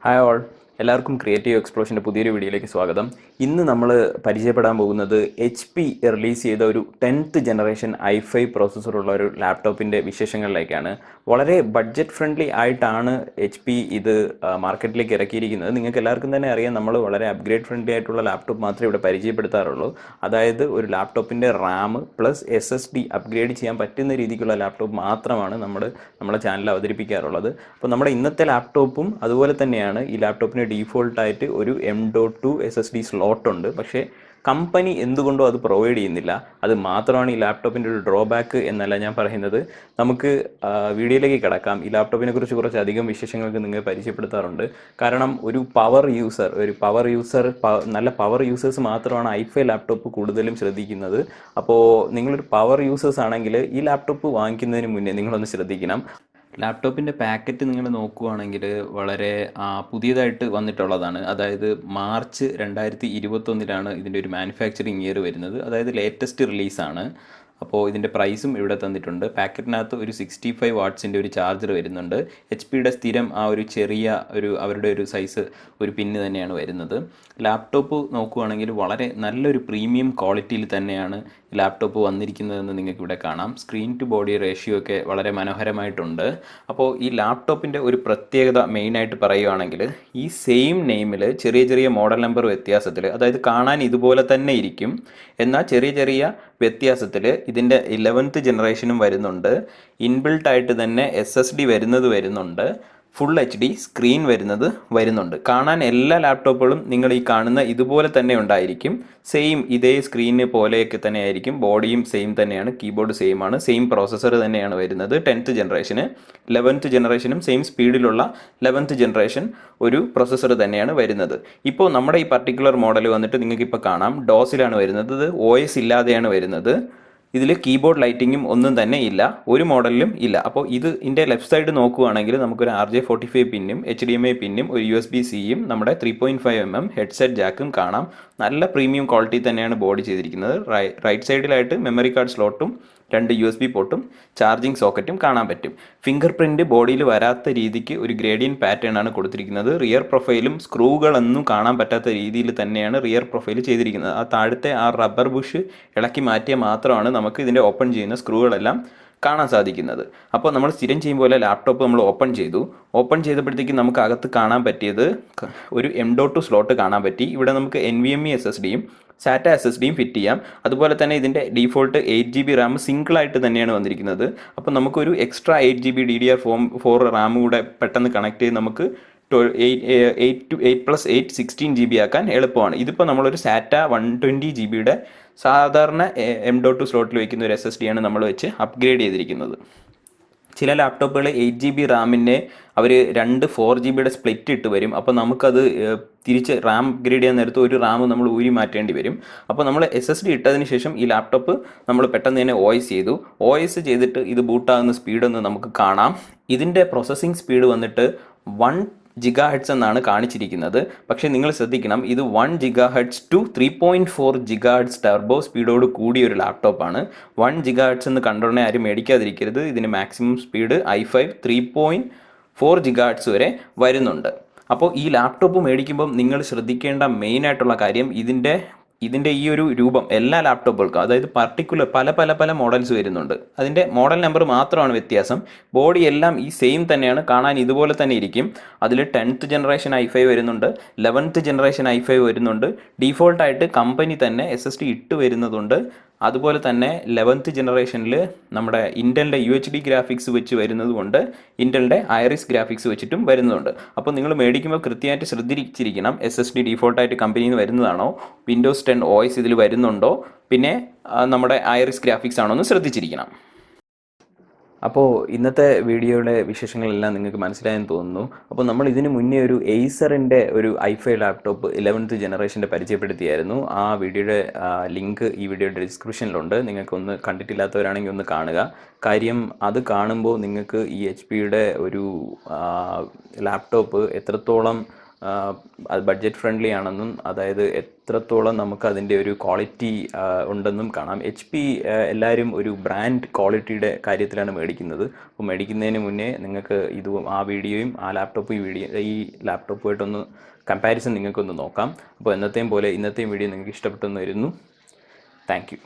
Hi all, എല്ലാവർക്കും creative എക്സ്പ്ലോഷൻ്റെ പുതിയൊരു വീഡിയോയിലേക്ക് സ്വാഗതം. ഇന്ന് നമ്മൾ പരിചയപ്പെടാൻ പോകുന്നത് HP റിലീസ് ചെയ്ത ഒരു 10th ജനറേഷൻ i5 പ്രോസസ്സറുള്ള ഒരു ലാപ്ടോപ്പിൻ്റെ വിശേഷങ്ങളിലേക്കാണ്. വളരെ ബഡ്ജറ്റ് ഫ്രണ്ട്ലി ആയിട്ടാണ് HP ഇത് മാർക്കറ്റിലേക്ക് ഇറക്കിയിരിക്കുന്നത്. നിങ്ങൾക്ക് എല്ലാവർക്കും തന്നെ അറിയാം, നമ്മൾ വളരെ അപ്ഗ്രേഡ് ഫ്രണ്ട്ലി ആയിട്ടുള്ള ലാപ്ടോപ്പ് മാത്രമേ ഇവിടെ പരിചയപ്പെടുത്താറുള്ളൂ. അതായത് ഒരു ലാപ്ടോപ്പിൻ്റെ RAM പ്ലസ് SSD അപ്ഗ്രേഡ് ചെയ്യാൻ പറ്റുന്ന രീതിക്കുള്ള ലാപ്ടോപ്പ് മാത്രമാണ് നമ്മുടെ ചാനലിൽ അവതരിപ്പിക്കാറുള്ളത്. അപ്പോൾ നമ്മുടെ ഇന്നത്തെ ലാപ്ടോപ്പും അതുപോലെ തന്നെയാണ്. ഈ ലാപ്ടോപ്പിന് ഡീഫോൾട്ടായിട്ട് ഒരു M.2 SSD സ്ലോട്ട് ഉണ്ട്. പക്ഷേ കമ്പനി എന്തുകൊണ്ടോ അത് പ്രൊവൈഡ് ചെയ്യുന്നില്ല. അത് മാത്രമാണ് ഈ ലാപ്ടോപ്പിൻ്റെ ഒരു ഡ്രോബാക്ക് എന്നല്ല ഞാൻ പറയുന്നത്. നമുക്ക് വീഡിയോയിലേക്ക് കിടക്കാം. ഈ ലാപ്ടോപ്പിനെ കുറിച്ച് കുറച്ചധികം വിശേഷങ്ങൾക്ക് നിങ്ങൾ പരിചയപ്പെടുത്താറുണ്ട്. കാരണം ഒരു നല്ല പവർ യൂസേഴ്സ് മാത്രമാണ് i5 ലാപ്ടോപ്പ് കൂടുതലും ശ്രദ്ധിക്കുന്നത്. അപ്പോൾ നിങ്ങളൊരു പവർ യൂസേഴ്സ് ആണെങ്കിൽ ഈ ലാപ്ടോപ്പ് വാങ്ങിക്കുന്നതിന് മുന്നേ നിങ്ങളൊന്ന് ശ്രദ്ധിക്കണം. ലാപ്ടോപ്പിൻ്റെ പാക്കറ്റ് നിങ്ങൾ നോക്കുകയാണെങ്കിൽ വളരെ പുതിയതായിട്ട് വന്നിട്ടുള്ളതാണ്. അതായത് മാർച്ച് 2021 ഇതിൻ്റെ ഒരു മാനുഫാക്ചറിങ് ഇയർ വരുന്നത്. അതായത് ലേറ്റസ്റ്റ് റിലീസാണ്. അപ്പോൾ ഇതിൻ്റെ പ്രൈസും ഇവിടെ തന്നിട്ടുണ്ട്. പാക്കറ്റിനകത്ത് ഒരു 65 വാട്ട്സിൻ്റെ ഒരു ചാർജർ വരുന്നുണ്ട്. HP സ്ഥിരം ആ ഒരു ചെറിയ അവരുടെ ഒരു സൈസ് ഒരു പിന്ന് തന്നെയാണ് വരുന്നത്. ലാപ്ടോപ്പ് നോക്കുകയാണെങ്കിൽ വളരെ നല്ലൊരു പ്രീമിയം ക്വാളിറ്റിയിൽ തന്നെയാണ് ലാപ്ടോപ്പ് വന്നിരിക്കുന്നതെന്ന് നിങ്ങൾക്ക് ഇവിടെ കാണാം. സ്ക്രീൻ ടു ബോഡി റേഷ്യോ ഒക്കെ വളരെ മനോഹരമായിട്ടുണ്ട്. അപ്പോൾ ഈ ലാപ്ടോപ്പിൻ്റെ ഒരു പ്രത്യേകത മെയിനായിട്ട് പറയുകയാണെങ്കിൽ, ഈ സെയിം നെയിമിൽ ചെറിയ ചെറിയ മോഡൽ നമ്പർ വ്യത്യാസത്തിൽ, അതായത് കാണാൻ ഇതുപോലെ തന്നെ ഇരിക്കും, എന്നാൽ ചെറിയ ചെറിയ വ്യത്യാസത്തിൽ ഇതിൻ്റെ 11th ജനറേഷനും വരുന്നുണ്ട്. ഇൻബിൽട്ടായിട്ട് തന്നെ SSD വരുന്നുണ്ട്. ഫുൾ HD സ്ക്രീൻ വരുന്നുണ്ട്. കാണാൻ എല്ലാ ലാപ്ടോപ്പുകളും നിങ്ങൾ ഈ കാണുന്ന ഇതുപോലെ തന്നെ ഉണ്ടായിരിക്കും. സെയിം ഇതേ സ്ക്രീന് പോലെയൊക്കെ തന്നെ ആയിരിക്കും. ബോഡിയും സെയിം തന്നെയാണ്, കീബോർഡ് സെയിം ആണ്, സെയിം പ്രോസസ്സർ തന്നെയാണ് വരുന്നത്. 10th ജനറേഷന് 11th ജനറേഷനും സെയിം സ്പീഡിലുള്ള 11th ജനറേഷൻ ഒരു പ്രോസസ്സർ തന്നെയാണ് വരുന്നത്. ഇപ്പോൾ നമ്മുടെ ഈ പർട്ടിക്കുലർ മോഡൽ വന്നിട്ട് നിങ്ങൾക്ക് ഇപ്പോൾ കാണാം, ഡോസിലാണ് വരുന്നത്. ഇത് OS ഇല്ലാതെയാണ് വരുന്നത്. ഇതിൽ കീബോർഡ് ലൈറ്റിങ്ങും ഒന്നും തന്നെ ഇല്ല, ഒരു മോഡലിലും ഇല്ല. അപ്പോൾ ഇതിൻ്റെ ലെഫ്റ്റ് സൈഡ് നോക്കുകയാണെങ്കിൽ നമുക്കൊരു RJ45 പിന്നും HDMI പിന്നും ഒരു USB-Cയും നമ്മുടെ 3.5mm ഹെഡ്സെറ്റ് ജാക്കും കാണാം. നല്ല പ്രീമിയം ക്വാളിറ്റി തന്നെയാണ് ബോഡി ചെയ്തിരിക്കുന്നത്. റൈറ്റ് സൈഡിലായിട്ട് മെമ്മറി കാർഡ് സ്ലോട്ടും 2 USB പോർട്ടും ചാർജിങ് സോക്കറ്റും കാണാൻ പറ്റും. ഫിംഗർ പ്രിൻറ്റ് ബോഡിയിൽ വരാത്ത രീതിക്ക് ഒരു ഗ്രേഡിയൻ പാറ്റേൺ ആണ് കൊടുത്തിരിക്കുന്നത്. റിയർ പ്രൊഫൈലും സ്ക്രൂകളൊന്നും കാണാൻ പറ്റാത്ത രീതിയിൽ തന്നെയാണ് റിയർ പ്രൊഫൈൽ ചെയ്തിരിക്കുന്നത്. ആ താഴത്തെ ആ റബ്ബർ ബുഷ് ഇളക്കി മാറ്റിയാൽ മാത്രമാണ് നമുക്ക് ഇതിൻ്റെ ഓപ്പൺ ചെയ്യുന്ന സ്ക്രൂകളെല്ലാം കാണാൻ സാധിക്കുന്നത്. അപ്പോൾ നമ്മൾ സ്ഥിരം ചെയ്യും പോലെ ലാപ്ടോപ്പ് നമ്മൾ ഓപ്പൺ ചെയ്തപ്പോഴത്തേക്കും നമുക്ക് അകത്ത് കാണാൻ പറ്റിയത് ഒരു M.2 സ്ലോട്ട് കാണാൻ പറ്റി. ഇവിടെ നമുക്ക് NVMe SSDയും SATA SSDയും ഫിറ്റ് ചെയ്യാം. അതുപോലെ തന്നെ ഇതിൻ്റെ ഡീഫോൾട്ട് 8GB RAM സിംഗിളായിട്ട് തന്നെയാണ് വന്നിരിക്കുന്നത്. അപ്പോൾ നമുക്കൊരു എക്സ്ട്രാ 8GB DDR4 RAM കൂടെ പെട്ടെന്ന് കണക്ട് ചെയ്ത് നമുക്ക് 8+8 16GB ആക്കാൻ എളുപ്പമാണ്. ഇതിപ്പോൾ നമ്മളൊരു SATA 120GB സാധാരണ M.2 സ്ലോട്ടിൽ വയ്ക്കുന്ന ഒരു SSD ആണ് നമ്മൾ വെച്ച് അപ്ഗ്രേഡ് ചെയ്തിരിക്കുന്നത്. ചില ലാപ്ടോപ്പുകൾ 8GB റാമിനെ അവർ 2 4GB സ്പ്ലിറ്റ് ഇട്ട് വരും. അപ്പോൾ നമുക്കത് തിരിച്ച് RAM അപ്ഗ്രേഡ് ചെയ്യാൻ നേരത്ത് ഒരു RAM നമ്മൾ ഊരി മാറ്റേണ്ടി വരും. അപ്പോൾ നമ്മൾ SSD ഇട്ടതിന് ശേഷം ഈ ലാപ്ടോപ്പ് നമ്മൾ പെട്ടെന്ന് തന്നെ OS ചെയ്തിട്ട് ഇത് ബൂട്ടാകുന്ന സ്പീഡൊന്ന് നമുക്ക് കാണാം. ഇതിൻ്റെ പ്രോസസ്സിംഗ് സ്പീഡ് വന്നിട്ട് 1 GHz എന്നാണ് കാണിച്ചിരിക്കുന്നത്. പക്ഷേ നിങ്ങൾ ശ്രദ്ധിക്കണം, ഇത് 1 GHz to 3.4 GHz ടർബോ സ്പീഡോട് കൂടിയ ഒരു ലാപ്ടോപ്പാണ്. 1 GHz എന്ന് കണ്ടുടനെ ആരും മേടിക്കാതിരിക്കരുത്. ഇതിന് മാക്സിമം സ്പീഡ് i5 3.4 GHz വരെ വരുന്നുണ്ട്. അപ്പോൾ ഈ ലാപ്ടോപ്പ് മേടിക്കുമ്പം നിങ്ങൾ ശ്രദ്ധിക്കേണ്ട മെയിനായിട്ടുള്ള കാര്യം, ഇതിൻ്റെ ഈ ഒരു രൂപം എല്ലാ ലാപ്ടോപ്പുകൾക്കും, അതായത് പർട്ടിക്കുലർ പല മോഡൽസ് വരുന്നുണ്ട്. അതിൻ്റെ മോഡൽ നമ്പർ മാത്രമാണ് വ്യത്യാസം. ബോഡി എല്ലാം ഈ സെയിം തന്നെയാണ്, കാണാൻ ഇതുപോലെ തന്നെ ഇരിക്കും. അതിൽ 10th ജനറേഷൻ i5 വരുന്നുണ്ട്, 11th ജനറേഷൻ i5 വരുന്നുണ്ട്. ഡീഫോൾട്ടായിട്ട് കമ്പനി തന്നെ SSD ഇട്ട് വരുന്നതുണ്ട്. അതുപോലെ തന്നെ 11th ജനറേഷനിൽ നമ്മുടെ ഇൻ്റലിൻ്റെ UHD ഗ്രാഫിക്സ് വെച്ച് വരുന്നതുകൊണ്ട് ഇൻ്റലിൻ്റെ ഐറിസ് ഗ്രാഫിക്സ് വെച്ചിട്ടും വരുന്നുണ്ട്. അപ്പോൾ നിങ്ങൾ മേടിക്കുമ്പോൾ കൃത്യമായിട്ട് ശ്രദ്ധിച്ചിരിക്കണം, SSD ഡീഫോൾട്ടായിട്ട് കമ്പനിയിൽ നിന്ന് വരുന്നതാണോ, വിൻഡോസ് 10 OS ഇതിൽ വരുന്നുണ്ടോ, പിന്നെ നമ്മുടെ ഐറിസ് ഗ്രാഫിക്സ് ആണോ എന്ന് ശ്രദ്ധിച്ചിരിക്കണം. അപ്പോൾ ഇന്നത്തെ വീഡിയോയുടെ വിശേഷങ്ങളെല്ലാം നിങ്ങൾക്ക് മനസ്സിലായെന്ന് തോന്നുന്നു. അപ്പോൾ നമ്മൾ ഇതിന് മുന്നേ ഒരു Acerൻ്റെ ഒരു i5 ലാപ്ടോപ്പ് 11th ജനറേഷൻ്റെ പരിചയപ്പെടുത്തിയായിരുന്നു. ആ വീഡിയോയുടെ ലിങ്ക് ഈ വീഡിയോയുടെ ഡിസ്ക്രിപ്ഷനിലുണ്ട്. നിങ്ങൾക്കൊന്ന് കണ്ടിട്ടില്ലാത്തവരാണെങ്കിൽ ഒന്ന് കാണുക. കാര്യം അത് കാണുമ്പോൾ നിങ്ങൾക്ക് ഈ HP ഒരു ലാപ്ടോപ്പ് എത്രത്തോളം അത് ബഡ്ജറ്റ് ഫ്രണ്ട്ലി ആണെന്നും അതായത് എത്രത്തോളം നമുക്ക് അതിൻ്റെ ഒരു ക്വാളിറ്റി ഉണ്ടെന്നും കാണാം. HP എല്ലാവരും ഒരു ബ്രാൻഡ് ക്വാളിറ്റിയുടെ കാര്യത്തിലാണ് മേടിക്കുന്നത്. അപ്പോൾ മേടിക്കുന്നതിന് മുന്നേ നിങ്ങൾക്ക് ആ വീഡിയോയും ആ ലാപ്ടോപ്പ് ഈ ലാപ്ടോപ്പുമായിട്ടൊന്ന് കമ്പാരിസൺ നിങ്ങൾക്കൊന്ന് നോക്കാം. അപ്പോൾ ഇന്നത്തെയും വീഡിയോ നിങ്ങൾക്ക് ഇഷ്ടപ്പെട്ടെന്ന് വരുന്നു. Thank you.